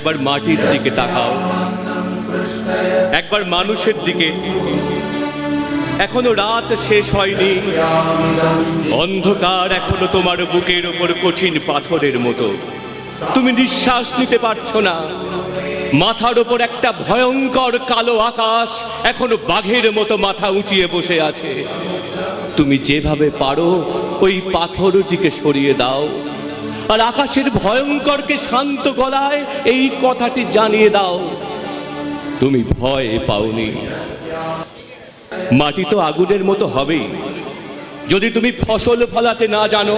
একবার মাটির দিকে তাকাও, একবার মানুষের দিকে। এখনো রাত শেষ হয়নি, অন্ধকার এখনো তোমার বুকের ওপর কঠিন পাথরের মতো। তুমি নিঃশ্বাস নিতে পারছো না। মাথার ওপর একটা ভয়ঙ্কর কালো আকাশ এখনো বাঘের মতো মাথা উঁচিয়ে বসে আছে। তুমি যেভাবে পারো ওই পাথরটিকে সরিয়ে দাও, আর আকাশের ভয়ঙ্করকে শান্ত গলায় এই কথাটি জানিয়ে দাও, তুমি ভয় পাওনি। মাটি তো আগুনের মতো হবেই। যদি তুমি ফসল ফলাতে না জানো,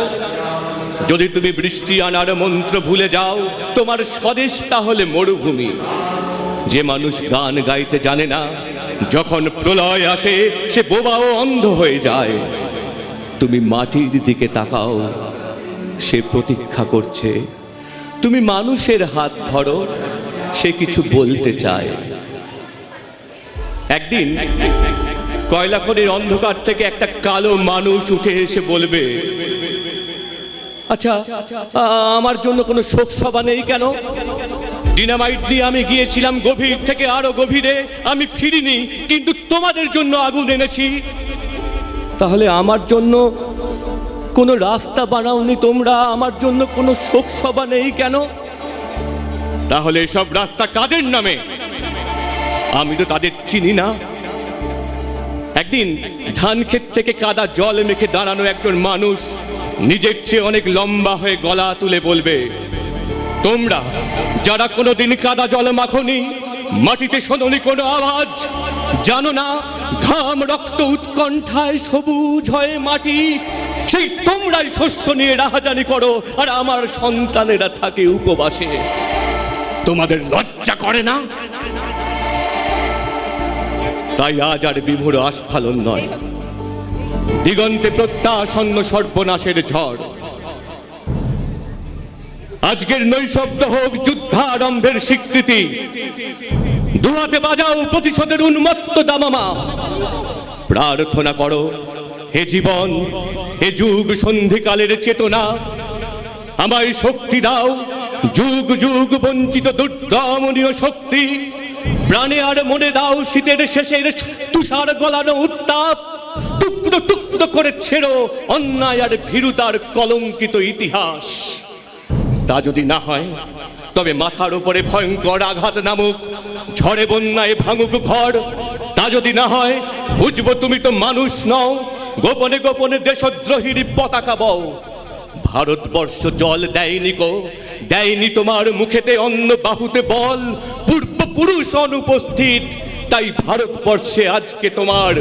যদি তুমি বৃষ্টি আনার মন্ত্র ভুলে যাও, তোমার স্বদেশ তাহলে মরুভূমি। যে মানুষ গান গাইতে জানে না, যখন প্রলয় আসে সে বোবা ও অন্ধ হয়ে যায়। তুমি মাটির দিকে তাকাও, সে প্রতীক্ষা করছে। তুমি মানুষের হাত ধরো, সে কিছু বলতে চায়। একদিন কয়লাখনির অন্ধকার থেকে একটা কালো মানুষ উঠে এসে বলবে, আচ্ছা, আমার জন্য কোনো শোক সভা নেই কেন? ডিনামাইট নিয়ে আমি গিয়েছিলাম গভীর থেকে আরো গভীরে, আমি ফিরিনি, কিন্তু তোমাদের জন্য আগুন এনেছি। তাহলে আমার জন্য কোনো রাস্তা বানাওনি তোমরা, আমার জন্য কোনো শোক সভা নেই কেন? তাহলে সব রাস্তা কাদের নামে? আমি তো তাদের চিনি না। একদিন ধান ক্ষেত থেকে কাদা জল মেখে দাঁড়ানো একজন মানুষ নিজের চেয়ে অনেক লম্বা হয়ে গলা তুলে বলবে, তোমরা যারা কোনোদিন কাদা জল মাখনি, মাটিতে শোনোনি কোনো আওয়াজ, জানো না ঘাম রক্ত উৎকণ্ঠায় সবুজ হয়ে মাটি, সেই তোমরাই শস্য নিয়ে রাহাজানি করো আর আমার সন্তানেরা থাকে উপবাসে। তোমাদের লজ্জা করে না? তাই আজ আর বিভোর আস্ফালন নয়, দিগন্তে প্রত্যাসন্ন সর্বনাশের ঝড়। আজকের নৈশব্দ হোক যুদ্ধারম্ভের স্বীকৃতি। দুহাতে বাজাও প্রতিশোধের উন্মত্ত দামামা। প্রার্থনা করো, হে জীবন, হে যুগ সন্ধিকালের চেতনা, আমায় শক্তি দাও, যুগ যুগ বঞ্চিত দুর্দমনীয় শক্তি। প্রাণে আর মনে দাও শীতের শেষের তুষার গলানো উত্তাপ। টুকরো টুকরো করে ছেড়ো অন্যায় আর ভীরুতার কলঙ্কিত ইতিহাস। তা যদি না হয়, তবে মাথার উপরে ভয়ঙ্কর আঘাত নামুক, ঝড়ে বন্যায় ভাঙুক ঘর। তা যদি না হয়, বুঝবো তুমি তো মানুষ নও, গোপনে গোপনে দেশদ্রোহীর পতাকা বও। ভারতবর্ষ জল দেয়নি কো, দেয়নি তোমার মুখেতে অন্ন, বাহুতে বল। পূর্বপুরুষ অনুপস্থিত, তাই ভারতবর্ষে আজকে তোমার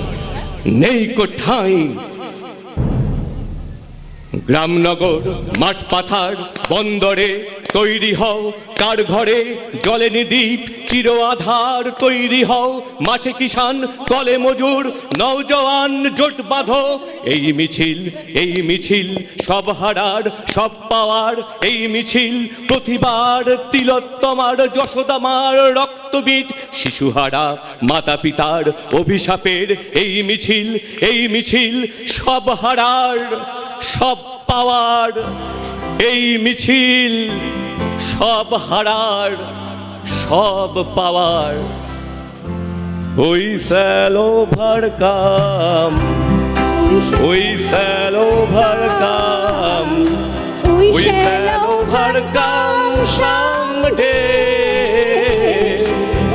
নেই কো ঠাঁই। গ্রামনগর মাঠ পাথার বন্দরে তৈরি হও, কার ঘরে জ্বলেনি দ্বীপ চির আধার। তৈরি হও মাঠে কিষান, কলে মজুর, নওজওয়ান জোট বাঁধো। এই মিছিল, এই মিছিল সব হারার সব পাওয়ার। এই মিছিল প্রতিবার তিলোত্তমার যশোদামার রক্তবীজ, শিশুহারা মাতা পিতার অভিশাপের। এই মিছিল, এই মিছিল সব হারার সব পাওয়ার। এই মিছিল সব হারার সব পাওয়ার। ওই স্যালো ভারকাম, ওই স্যালো ভারকাম, ওই shallow ভারকাম someday.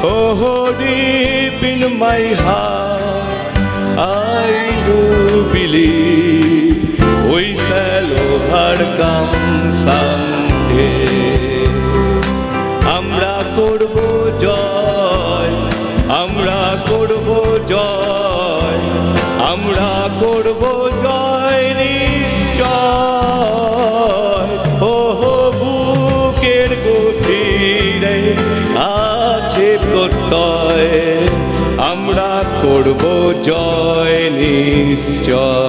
Oh, deep in my heart I do believe we shall overcome someday. আমরা করব জয়, আমরা করব জয়, আমরা করব জয় নিশ্চয়। ওহ বুকের গভীরে আছে প্রত্যয়, আমরা করব জয় নিশ্চয়।